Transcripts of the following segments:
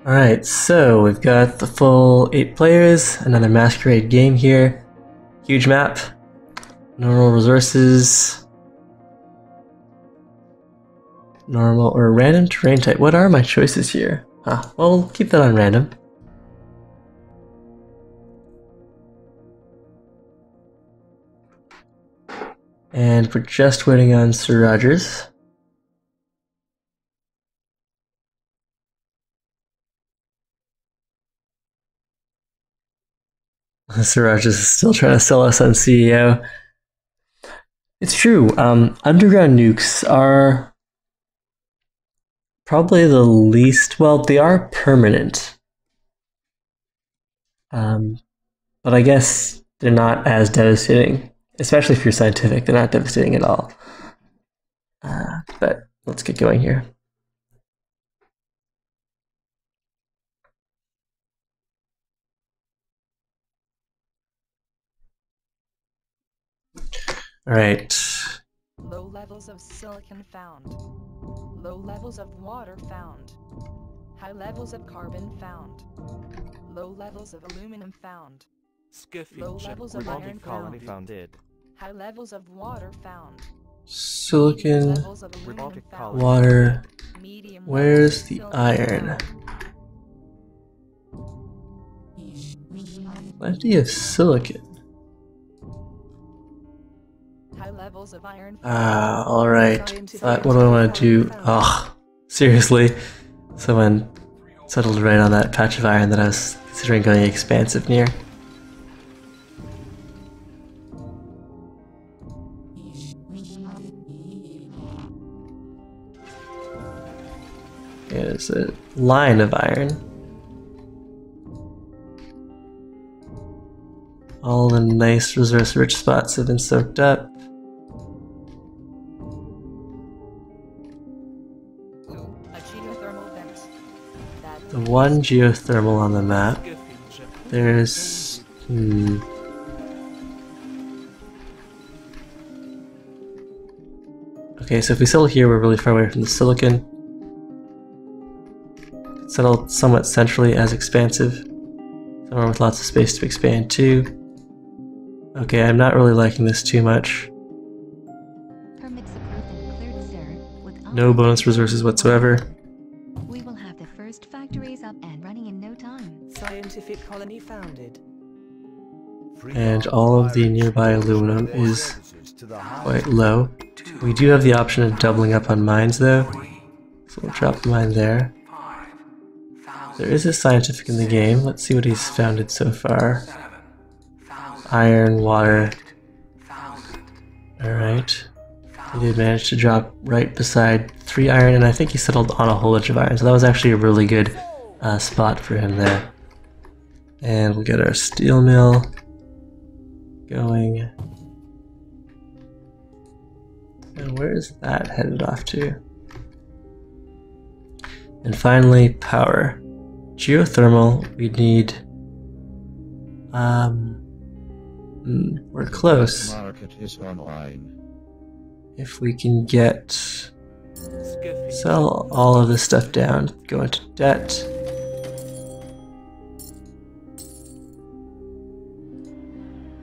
Alright, so we've got the full 8 players, another masquerade game here. Huge map, normal resources, normal or random terrain type. What are my choices here? Well, we'll keep that on random. And we're just waiting on Sir Rogers. Sir Rogers is still trying to sell us on CEO. It's true, underground nukes are probably the least, well, they are permanent. But I guess they're not as devastating, especially if you're scientific, they're not devastating at all. But let's get going here. Alright. Low levels of silicon found. Low levels of water found. High levels of carbon found. Low levels of aluminum found. Low levels of iron colony found. founded. High levels of water found. Silicon, Levels of aluminum found. water. Medium Where's the levels of iron? found. Plenty of silicon. High levels of iron found. Alright. What do I want to do? Oh, seriously. Someone settled right on that patch of iron that I was considering going expansive near. Yeah, there's a line of iron. All the nice resource-rich spots have been soaked up. A geothermal vent. That The one geothermal on the map. There's... Okay, so if we settle here, we're really far away from the silicon. Settled somewhat centrally as expansive. Somewhere with lots of space to expand to. Okay, I'm not really liking this too much. Permits approved and cleared, sir. With all No bonus resources whatsoever. We will have the first factories up and running in no time. scientific colony founded. And all of the nearby aluminum is quite low. We do have the option of doubling up on mines though. So we'll drop the mine there. There is a scientific in the game. Let's see what he's founded so far. Iron, water. Alright. He did manage to drop right beside 3 iron, and I think he settled on a whole bunch of iron, so that was actually a really good spot for him there. And we'll get our steel mill going. And where is that headed off to? And finally, power. Geothermal, we need... we're close. Market is online. If we can get... sell all of this stuff down, go into debt.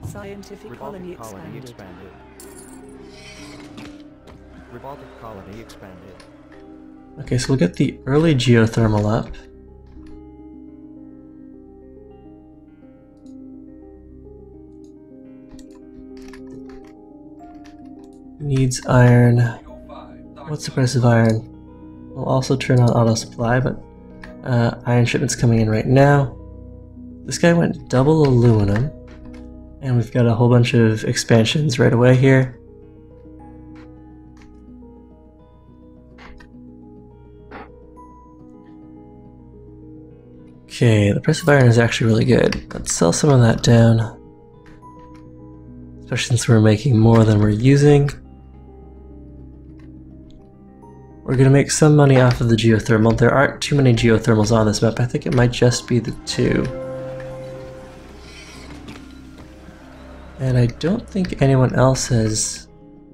Scientific colony expanded. Robotic colony expanded. Okay, so we'll get the early geothermal up. Needs iron. What's the price of iron? We'll also turn on auto supply, but iron shipment's coming in right now. This guy went double aluminum, and we've got a whole bunch of expansions right away here. Okay, the price of iron is actually really good. Let's sell some of that down. Especially since we're making more than we're using. We're gonna make some money off of the geothermal. There aren't too many geothermals on this map. I think it might just be the 2. And I don't think anyone else has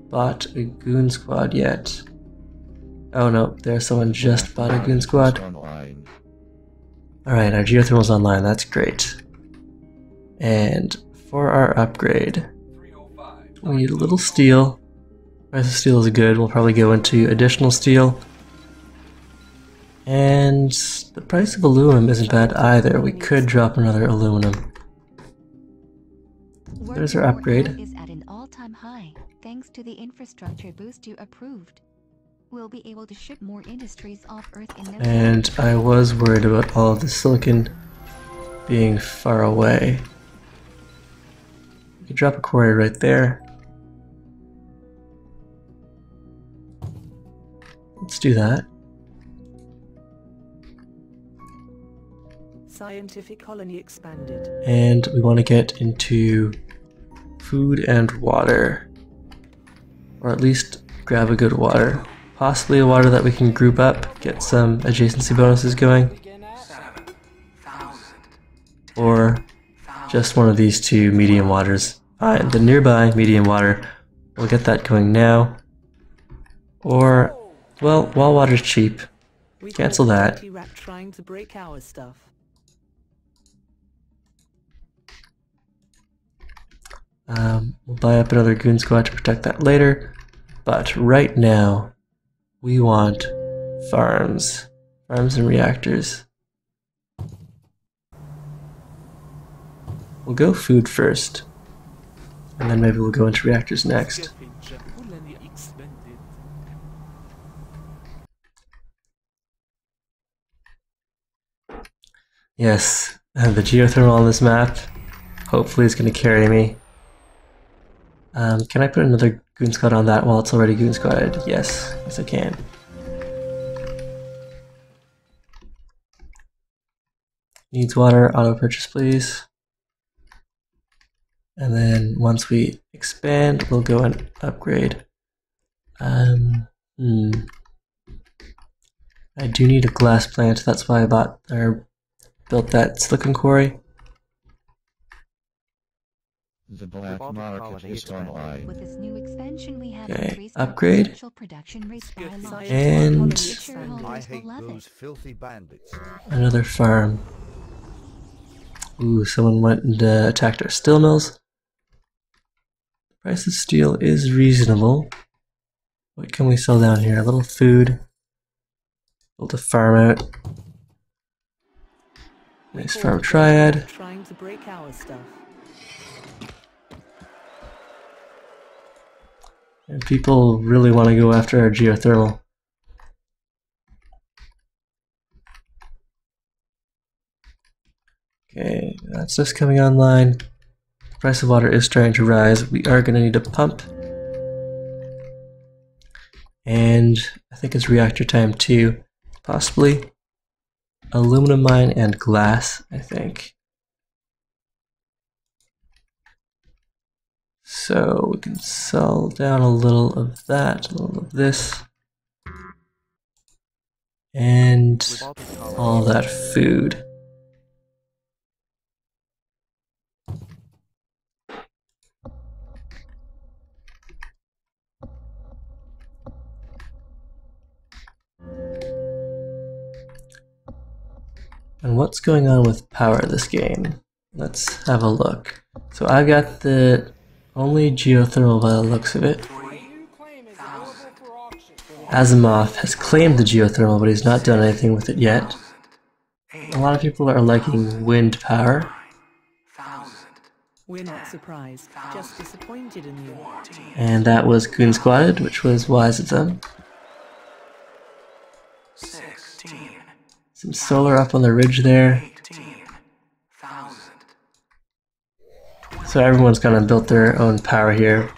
bought a goon squad yet. Oh no, there's someone just bought a goon squad. Online. Alright, our geothermal's online, that's great. And for our upgrade, we need a little steel. Price of steel is good, we'll probably go into additional steel. And the price of aluminum isn't bad either, we could drop another aluminum. There's our upgrade. Is at an all-time high, thanks to the infrastructure boost you approved. We'll be able to ship more industries off Earth in no time. And I was worried about all of the silicon being far away. We could drop a quarry right there. Let's do that. Scientific colony expanded. And we want to get into food and water. Or at least grab a good water. Possibly a water that we can group up, get some adjacency bonuses going. Or just one of these two medium waters. The nearby medium water, we'll get that going now. Or, well, while water's cheap, cancel that. Trying to break our stuff. We'll buy up another goon squad to protect that later. But right now, we want farms. Farms and reactors. We'll go food first. And then maybe we'll go into reactors next. Yes, the geothermal on this map hopefully is going to carry me. Can I put another goon squad on that while it's already goon squadded? Yes, yes I can. Needs water, auto purchase please. And then once we expand, we'll go and upgrade. I do need a glass plant, that's why I built that silicon quarry. The black market is online. With this new expansion, we have Okay, increased upgrade. potential production rates by a lot. And Shareholders will love it. filthy bandits. another farm. Ooh, someone went and attacked our steel mills. The price of steel is reasonable. What can we sell down here? A little food. Build a farm out. Nice farm triad. Trying to break our stuff. And people really want to go after our geothermal. Okay, that's just coming online. The price of water is starting to rise. We are going to need a pump. And I think it's reactor time too. Possibly aluminum mine and glass, I think. So we can sell down a little of that, a little of this. And all that food. And what's going on with power this game? Let's have a look. So I've got the only geothermal by the looks of it. Asimov has claimed the geothermal, but he's not done anything with it yet. A lot of people are liking wind power. We're not surprised, just disappointed in you. And that was goon squatted, which was wise of them. Some solar up on the ridge there. So everyone's kind of built their own power here,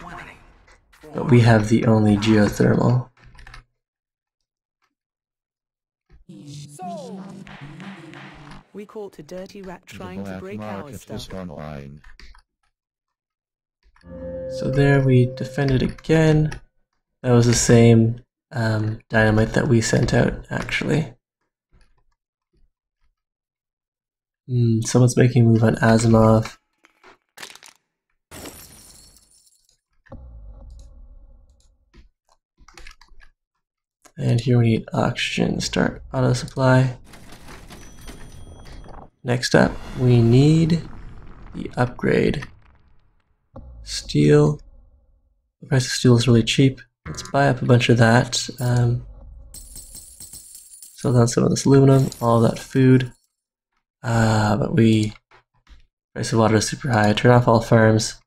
but we have the only geothermal. We caught a dirty rat The trying to black break our market stuff. is online. So there we defended again. That was the same dynamite that we sent out, actually. Someone's making a move on Asimov. And here we need oxygen, start auto supply. Next up, we need the upgrade. Steel. The price of steel is really cheap. Let's buy up a bunch of that. Sell down some of this aluminum, all of that food. But price of water is super high. Turn off all farms.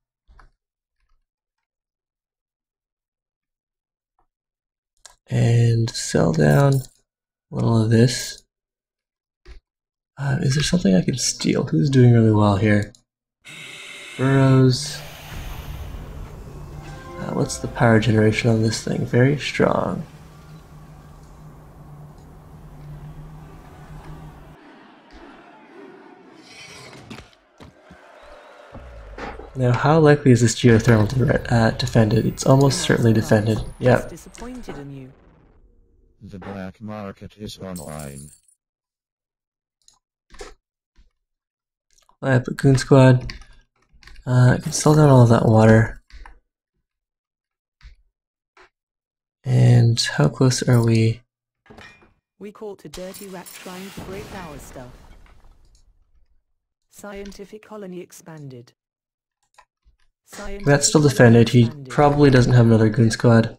And sell down a little of this. Is there something I can steal? Who's doing really well here? Burrows. What's the power generation on this thing? Very strong. Now, how likely is this geothermal to defend it? It's almost certainly defended. Yep. Disappointed in you. The black market is online. I have a Goon Squad. I can sell down all of that water. And how close are we? We caught a dirty rat trying to break our stuff. Scientific colony expanded. That's still defended. He probably doesn't have another Goon Squad.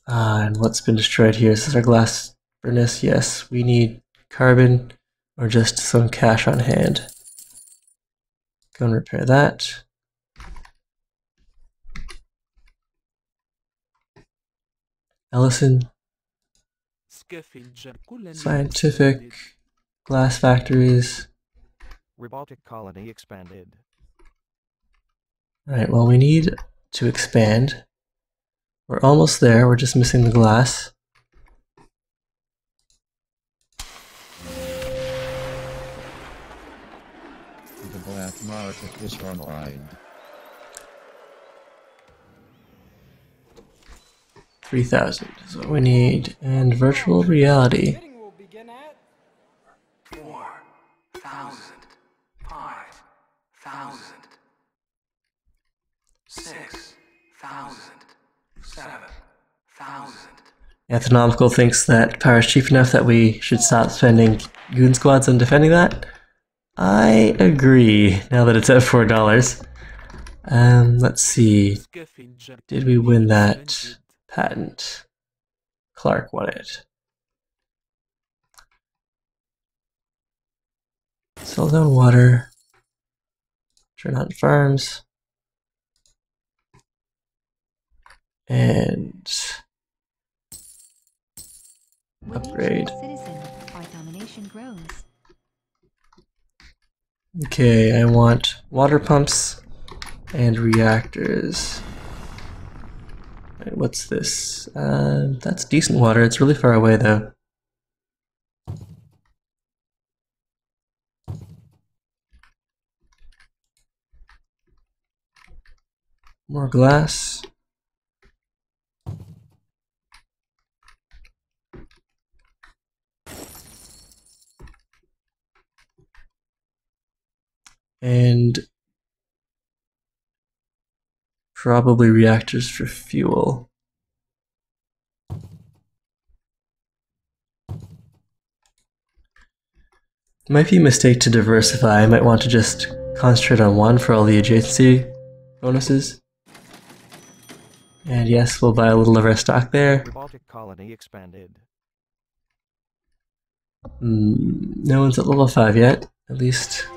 And what's been destroyed here? This is our glass furnace. Yes, we need carbon or just some cash on hand. Go and repair that. Ellison. Scientific. Glass factories. Robotic colony expanded. Alright, well, we need to expand. We're almost there, we're just missing the glass. The black market is online. 3,000 is what we need. And virtual reality. 4,000, 5,000, 6,000, 7,000. Astronomical thinks that power is cheap enough that we should stop spending Goon Squads on defending that. I agree, now that it's at $4. Let's see. Did we win that patent? Clark won it. Sell down water. Turn on farms. And upgrade. Citizen, our domination grows. Okay, I want water pumps and reactors. Right, what's this? That's decent water. It's really far away though. More glass. And probably reactors for fuel. Might be a mistake to diversify. I might want to just concentrate on one for all the adjacency bonuses. And yes, we'll buy a little of our stock there. Robotic colony expanded. No one's at level 5 yet. At least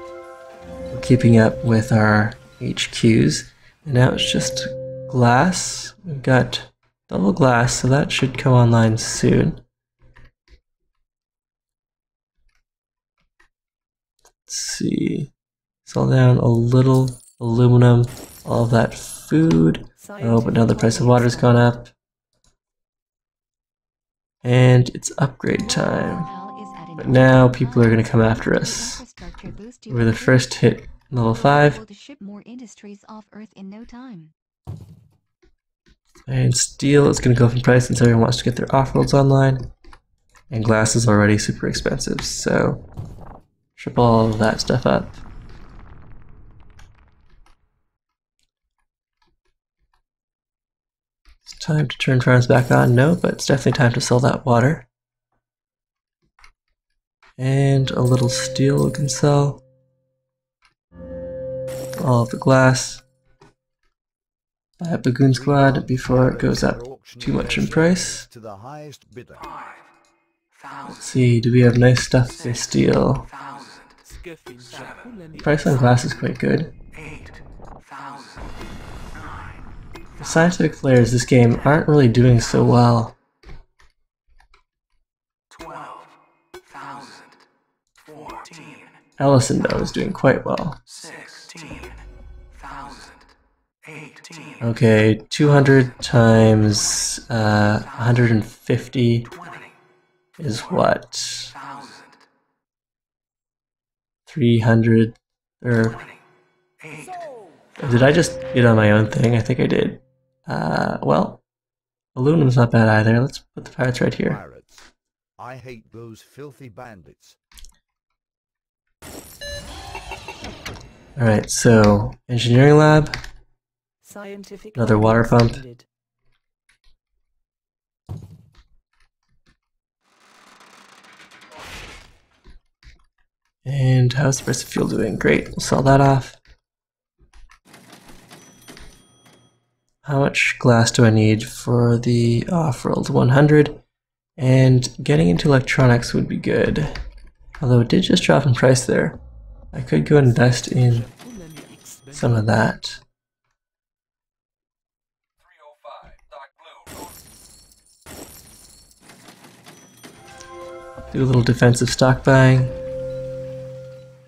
we're keeping up with our HQs. And now it's just glass. We've got double glass, so that should come online soon. Let's see. Sell down a little aluminum, all of that food. Oh, but now the price of water's gone up. And it's upgrade time. But now people are going to come after us. We're the first hit level 5. To ship more industries off Earth in no time. And steel is going to go up in price since everyone wants to get their Offworlds online. And glass is already super expensive, so triple all of that stuff up. It's time to turn farms back on. No, but it's definitely time to sell that water. And a little steel we can sell. All of the glass. Buy a Bagoon Squad before it goes up too much in price. To the highest bidder. 5,000. Let's see, do we have nice stuff in steel? 1,000. The price on glass is quite good. 8,000. 9. The scientific players this game aren't really doing so well. 12,000. 14. Ellison, though, is doing quite well. 16,000. 18. Okay, 200 times 150 20. is what? 1,000. 300, or 28. did I just get on my own thing? I think I did. Well, aluminum's not bad either. Let's put the pirates right here. Pirates. I hate those filthy bandits. Alright, so engineering lab, Scientific another colony water pump. expanded. And how's the price of fuel doing? Great, we'll sell that off. How much glass do I need for the Offworld? 100. And getting into electronics would be good. Although it did just drop in price there. I could go invest in some of that. Do a little defensive stock buying.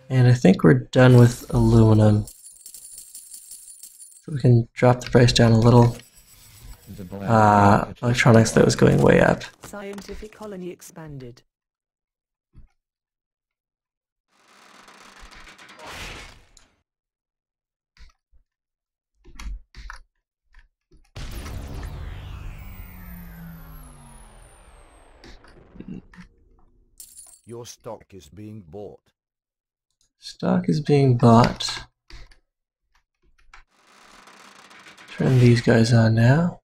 And I think we're done with aluminum. So we can drop the price down a little. The black market Electronics though is going way up. Scientific colony expanded. Your stock is being bought. Stock is being bought. Turn these guys on now.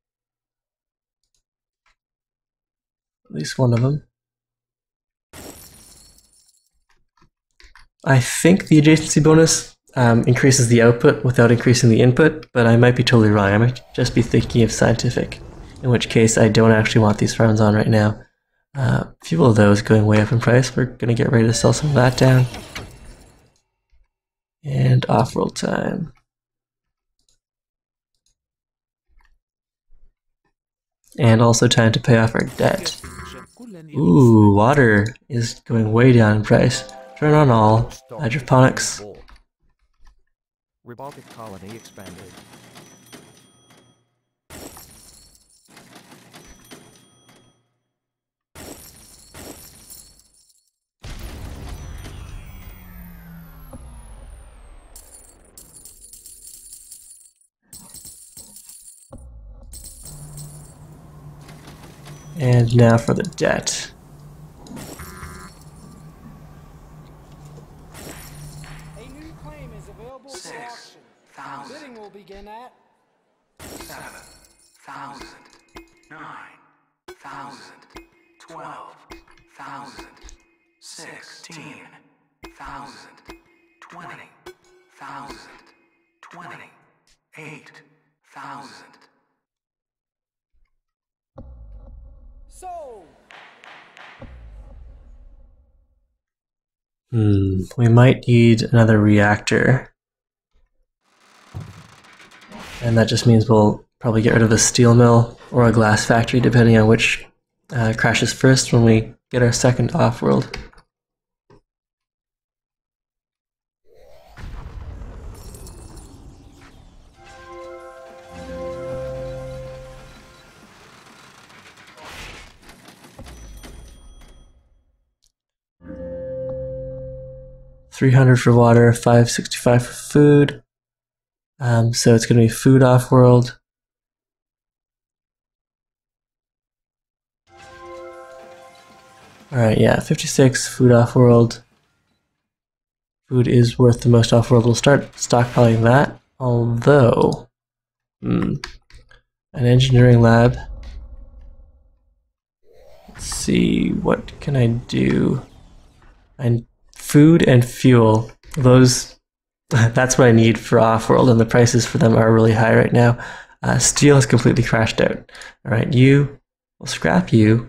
At least one of them. I think the adjacency bonus increases the output without increasing the input, but I might be totally wrong. I might just be thinking of scientific, in which case I don't actually want these farms on right now. Fuel though is going way up in price. We're going to get ready to sell some of that down. And off-roll time. And also time to pay off our debt. Ooh, water is going way down in price. Turn on all. Hydroponics. Robotic colony expanded. And now for the debt. A new claim is available for auction. 6,000. Bidding will begin at 7,000. 9,000. 12,000. 16,000. 20,000. 28,000. sold. We might need another reactor. And that just means we'll probably get rid of a steel mill or a glass factory, depending on which crashes first when we get our second off-world. $300 for water, $565 for food. So it's going to be food off-world. Alright, yeah, 56, food off-world. Food is worth the most off-world. We'll start stockpiling that, although... an engineering lab. Let's see, what can I do? And food and fuel, those that's what I need for Offworld, and the prices for them are really high right now. Steel has completely crashed out. Alright, we'll scrap you,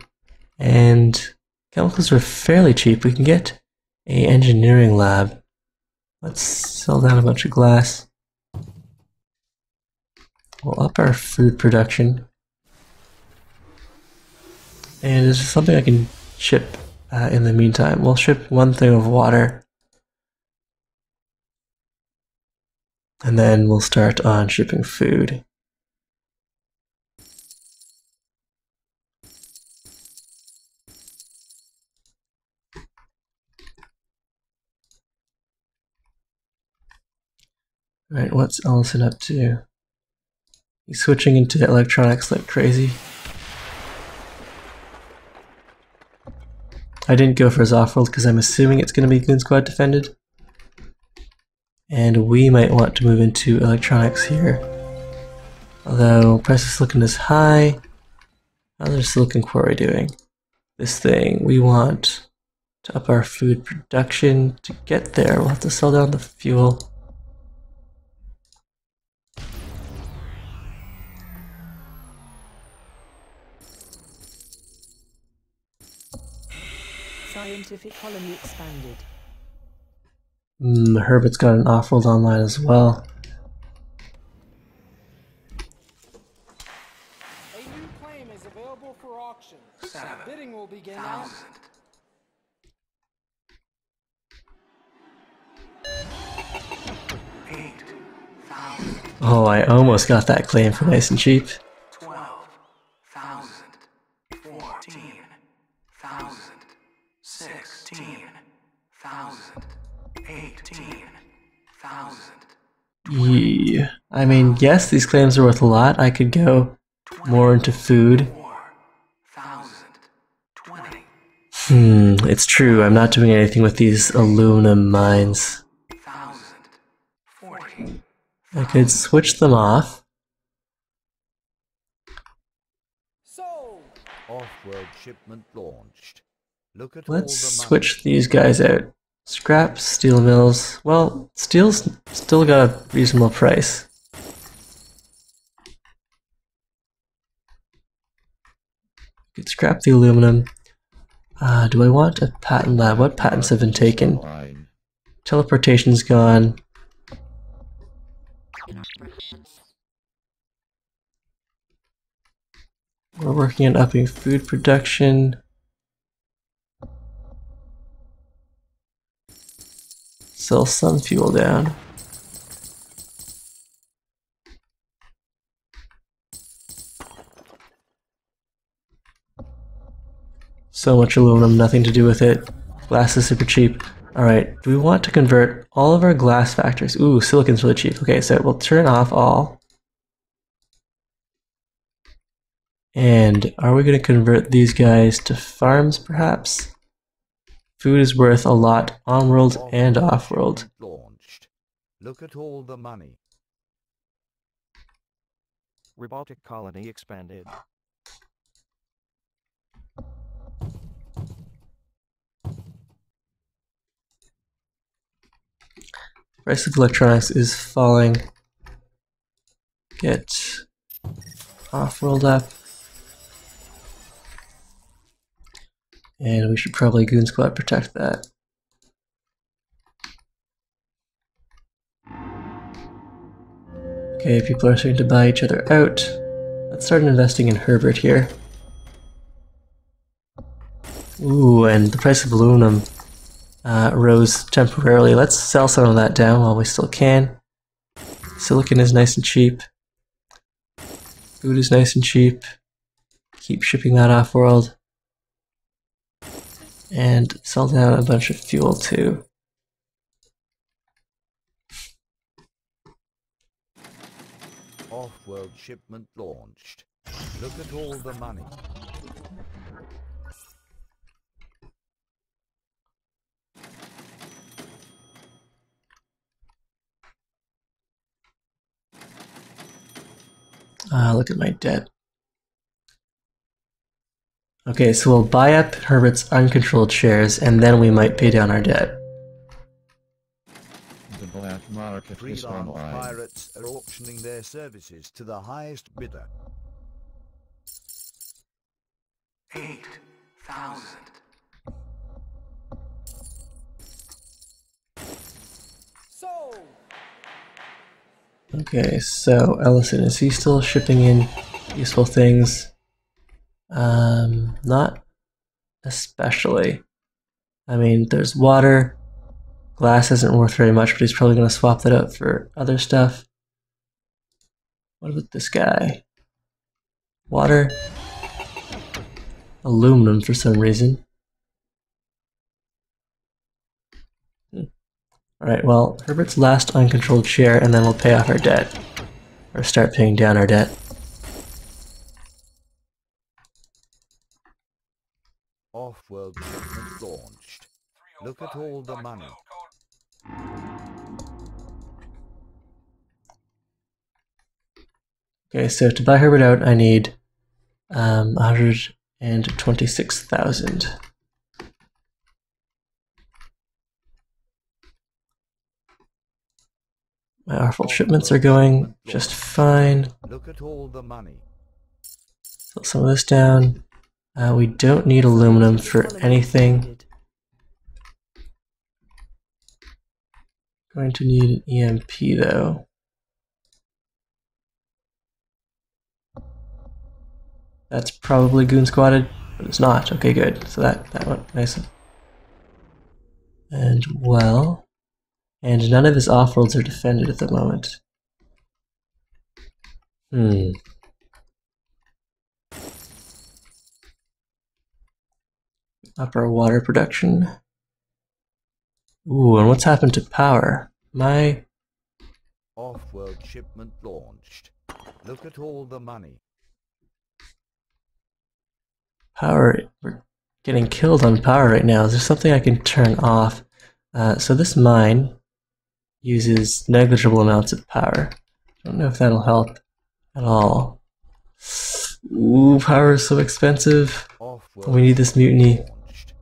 and chemicals are fairly cheap. We can get a engineering lab. Let's sell down a bunch of glass. We'll up our food production. And is there something I can ship in the meantime? We'll ship one thing of water. And then we'll start on shipping food. Alright, what's Ellison up to? He's switching into electronics like crazy. I didn't go for his Offworld because I'm assuming it's going to be Goon Squad defended. And we might want to move into electronics here. Although, price of silicon is high. How's our silicon quarry doing? This thing, we want to up our food production. To get there, we'll have to sell down the fuel. Scientific colony expanded. Herbert's got an Offworld online as well. A new claim is available for auction. 7 Bidding will begin now. thousand. 8,000. Oh, I almost got that claim for nice and cheap. 12,000. 14,000. 16,000. 18,000. Yeah. I mean, yes, these claims are worth a lot. I could go more into food. 4,000. 20,000. It's true, I'm not doing anything with these aluminum mines. 40. I could switch them off. Sold. Offworld shipment launched. Look at Let's all the money. switch these guys out. Scrap steel mills. Well, steel's still got a reasonable price. Could scrap the aluminum. Do I want a patent lab? What patents have been taken? Online. Teleportation's gone. We're working on upping food production. Sell some fuel down. So much aluminum, nothing to do with it. Glass is super cheap. Alright, do we want to convert all of our glass factories? Ooh, silicon's really cheap. Okay, so we'll turn off all. And are we going to convert these guys to farms, perhaps? Food is worth a lot on-world and off-world. Shipment launched. Look at all the money. Robotic colony expanded. Price of electronics is falling. Get off-world up. And we should probably Goon Squad protect that. Okay, people are starting to buy each other out. Let's start investing in Herbert here. Ooh, and the price of aluminum rose temporarily. Let's sell some of that down while we still can. Silicon is nice and cheap. Food is nice and cheap. Keep shipping that off-world. And sell down a bunch of fuel too. Offworld shipment launched. Look at all the money. Look at my debt. Okay, so we'll buy up Herbert's uncontrolled shares, and then we might pay down our debt. The black market is Freelance online. pirates are auctioning their services to the highest bidder. 8,000. Sold. Okay, so Ellison, is he still shipping in useful things? Not especially. I mean, there's water. Glass isn't worth very much, but he's probably going to swap that out for other stuff. What about this guy? Water. Aluminum for some reason. Alright, well, Herbert's last uncontrolled share, and then we'll pay off our debt. Or start paying down our debt. Offworld shipment launched. Look at all the money. Okay, so to buy Herbert out, I need 126,000. My Offworld shipments are going just fine. Look at all the money. Put some of this down. We don't need aluminum for anything. Going to need an EMP though. That's probably goon squatted, but it's not. Okay, good. So that went nice. And well, and none of his off-worlds are defended at the moment. Up our water production. Ooh, and what's happened to power? My Offworld shipment launched. Look at all the money. power, we're getting killed on power right now. Is there something I can turn off? So this mine uses negligible amounts of power. I don't know if that'll help at all. Ooh, power is so expensive. We need this mutiny. Launched.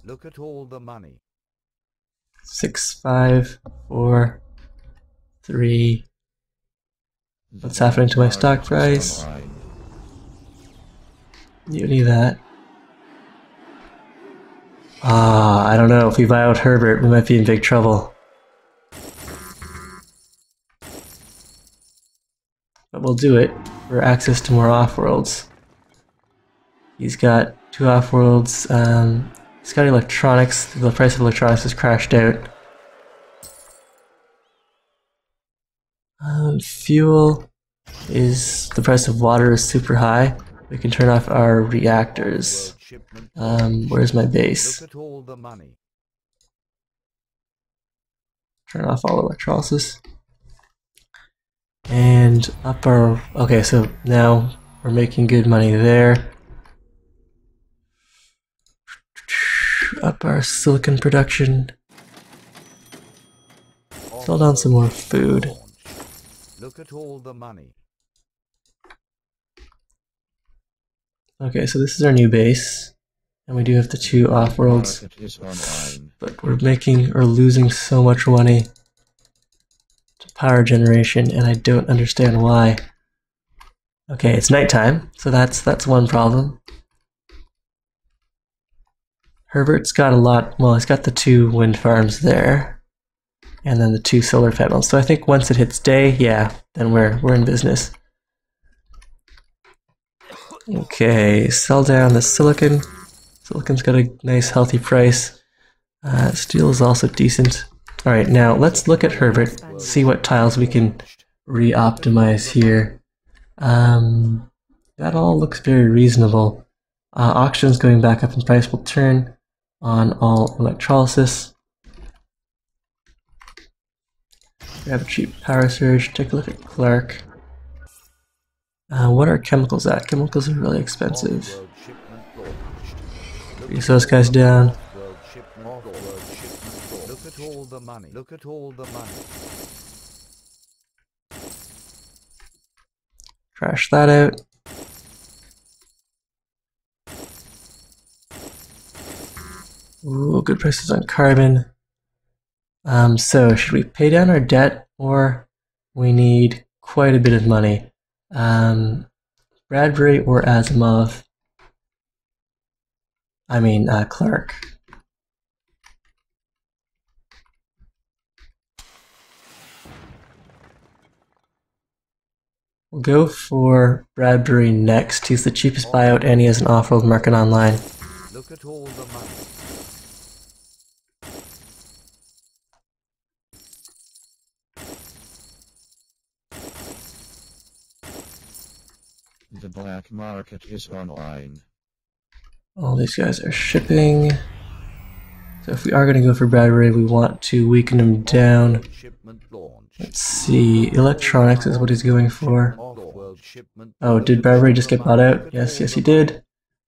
Look at all the money. 6, 5, 4, 3. What's happening to my stock price? Mutiny that. I don't know. If we buy out Herbert, we might be in big trouble. But we'll do it for access to more off-worlds. He's got 2 off-worlds. He's got electronics. The price of electronics has crashed out. Fuel is... the price of water is super high. We can turn off our reactors. Where's my base? Look at all the money. Turn off all electrolysis. And up our... okay, so now we're making good money there. Up our silicon production. Sell down some more food. Look at all the money. Okay, so this is our new base. And we do have the 2 off-worlds. But we're making or losing so much money to power generation, and I don't understand why. Okay, it's nighttime, so that's one problem. Herbert's got a lot, well, he's got the 2 wind farms there, and then the 2 solar panels. So I think once it hits day, yeah, then we're in business. Okay, sell down the silicon. Silicon's got a nice healthy price. Steel is also decent. Alright, now let's look at Herbert, see what tiles we can re-optimize here. That all looks very reasonable. Auctions going back up in price will turn on all electrolysis. We have a cheap power surge. Take a look at Clark. What are chemicals at? Chemicals are really expensive. Reduce those guys down. Look at all the money. Look at all the money. Trash that out. Ooh, good prices on carbon. So should we pay down our debt, or we need quite a bit of money? Bradbury or Asimov? I mean, Clark. We'll go for Bradbury next. He's the cheapest buyout and he has an off-world market online. Look at all the money. The black market is online. All these guys are shipping. So if we are going to go for Bradbury, we want to weaken him down. Shipment launched. Let's see, electronics is what he's going for. Offworld shipment. Oh, did Bradbury just get bought out? Yes, yes he did.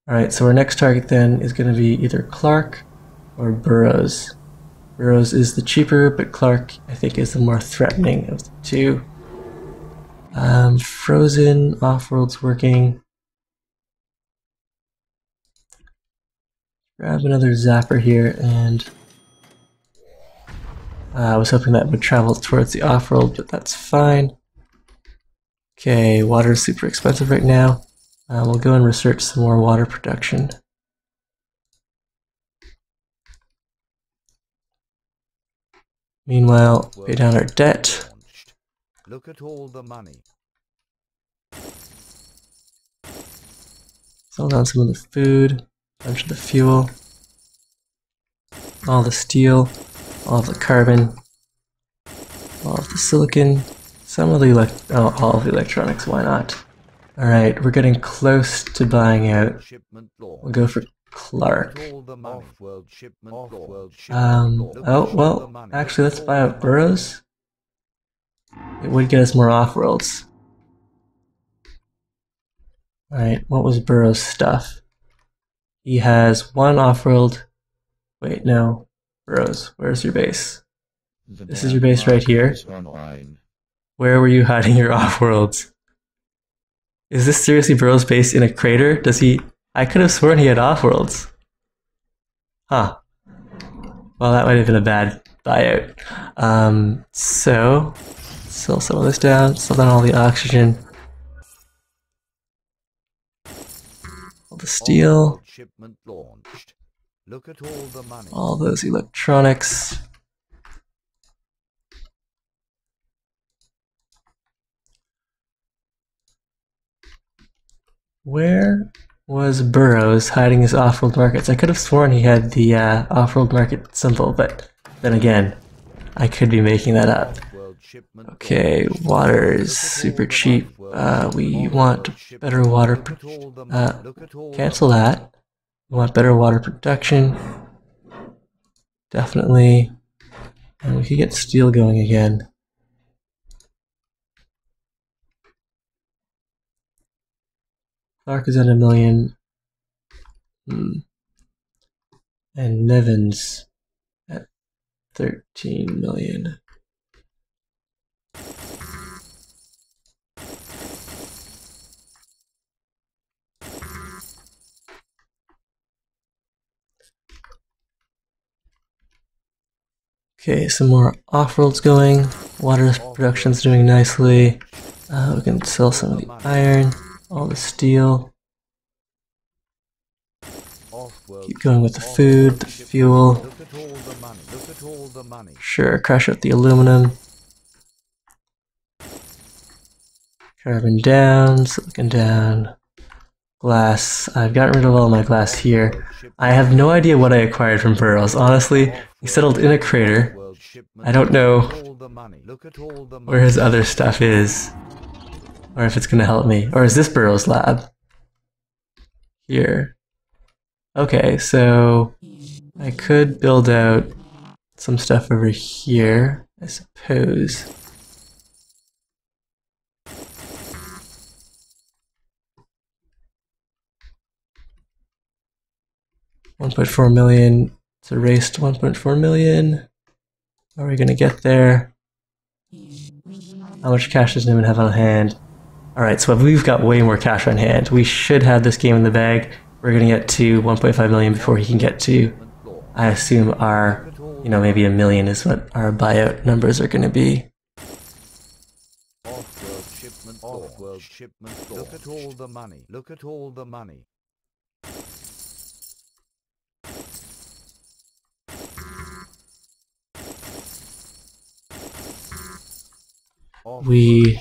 Alright, so our next target then is going to be either Clark or Burroughs. Burroughs is the cheaper, but Clark, I think, is the more threatening of the two. Frozen, Offworld's working. Grab another zapper here, and I was hoping that would travel towards the Offworld, but that's fine. Okay, water is super expensive right now. We'll go and research some more water production. Meanwhile, pay down our debt. Look at all the money. Sell down some of the food, a bunch of the fuel, all the steel, all of the carbon, all of the silicon, some of the all of the electronics, why not? Alright, we're getting close to buying out. We'll go for Clark. Oh, well, actually let's buy out Burroughs. It would get us more off-worlds. Alright, what was Burroughs' stuff? He has one off-world. Wait, no. Burroughs, where's your base? This is your base right here. Where were you hiding your off-worlds? Is this seriously Burroughs' base in a crater? Does he... I could have sworn he had off-worlds. Huh. Well, that might have been a bad buyout. So... sell some of this down, sell down all the oxygen. All the steel. Shipment launched. Look at all the money. All those electronics. Where was Burroughs hiding his off-world markets? I could have sworn he had the off-world market symbol, but then again, I could be making that up. Okay, water is super cheap. We want better water. Cancel that. We want better water production. Definitely. And we could get steel going again. Clark is at 1 million. And Nevins at 13 million. Okay, some more off-worlds going. Water production's doing nicely. We can sell some of the iron, all the steel. Keep going with the food, the fuel. Sure, crush out the aluminum. Carbon down, silicon down. Glass. I've gotten rid of all my glass here. I have no idea what I acquired from Burroughs. Honestly, he settled in a crater. I don't know where his other stuff is. Or if it's going to help me. Or is this Burroughs' lab? Here. Okay, so I could build out some stuff over here, I suppose. $1.4 million. It's erased 1.4 million. How are we gonna get there? How much cash does Newman have on hand? Alright, so we've got way more cash on hand. We should have this game in the bag. We're gonna get to 1.5 million before he can get to I assume our, maybe 1 million is what our buyout numbers are going to be. Offworld shipment. Offworld shipment. Look at all the money. Look at all the money. We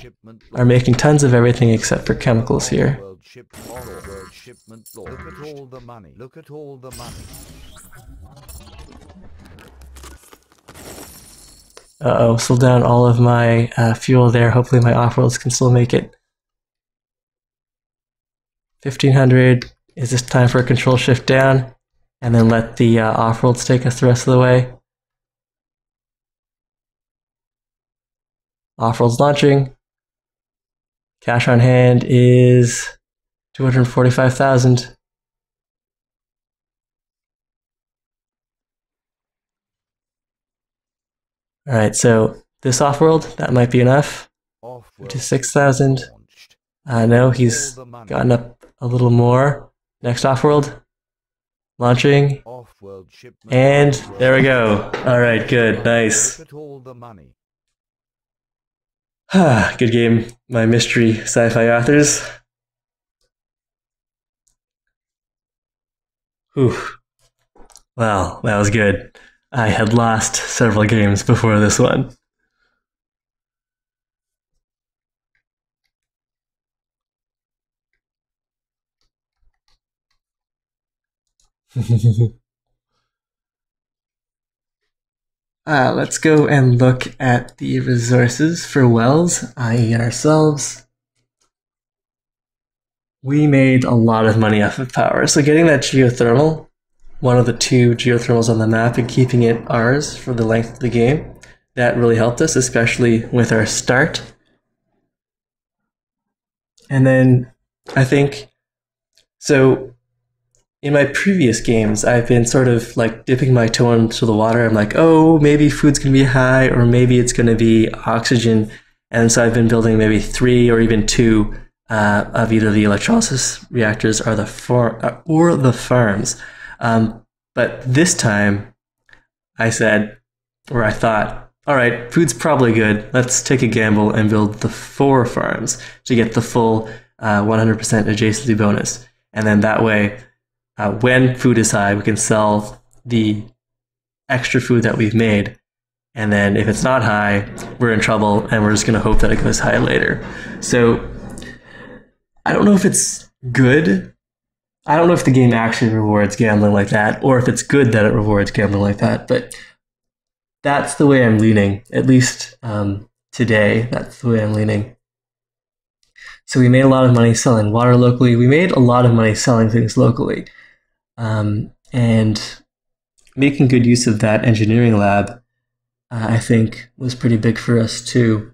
are making tons of everything except for chemicals here. Offworld shipment. Look at all the money. Look at all the money. Uh-oh, sold down all of my fuel there. Hopefully my off-worlds can still make it. 1500. Is this time for a control shift down? And then let the off-worlds take us the rest of the way. Off-worlds launching. Cash on hand is 245,000. Alright, so this off-world, that might be enough. 56,000. No, he's gotten up a little more. Next off-world. Launching. And there we go. Alright, good, nice. Good game, my mystery sci-fi authors. Whew. Wow, that was good. I had lost several games before this one. Let's go and look at the resources for wells, i.e. ourselves. We made a lot of money off of power, so getting that geothermal, one of the 2 geothermals on the map, and keeping it ours for the length of the game, that really helped us, especially with our start. And then, I think, so in my previous games, I've been sort of like dipping my toe into the water. I'm like, oh, maybe food's gonna be high, or maybe it's gonna be oxygen. And so I've been building maybe 3 or even 2 of either the electrolysis reactors or the farms. But this time, I said, or I thought, all right, food's probably good. Let's take a gamble and build the 4 farms to get the full 100% adjacency bonus. And then that way, when food is high, we can sell the extra food that we've made. And then if it's not high, we're in trouble and we're just going to hope that it goes high later. So I don't know if it's good. I don't know if the game actually rewards gambling like that, or if it's good that it rewards gambling like that. But that's the way I'm leaning, at least today. That's the way I'm leaning. So we made a lot of money selling water locally. We made a lot of money selling things locally. And making good use of that engineering lab, I think, was pretty big for us too.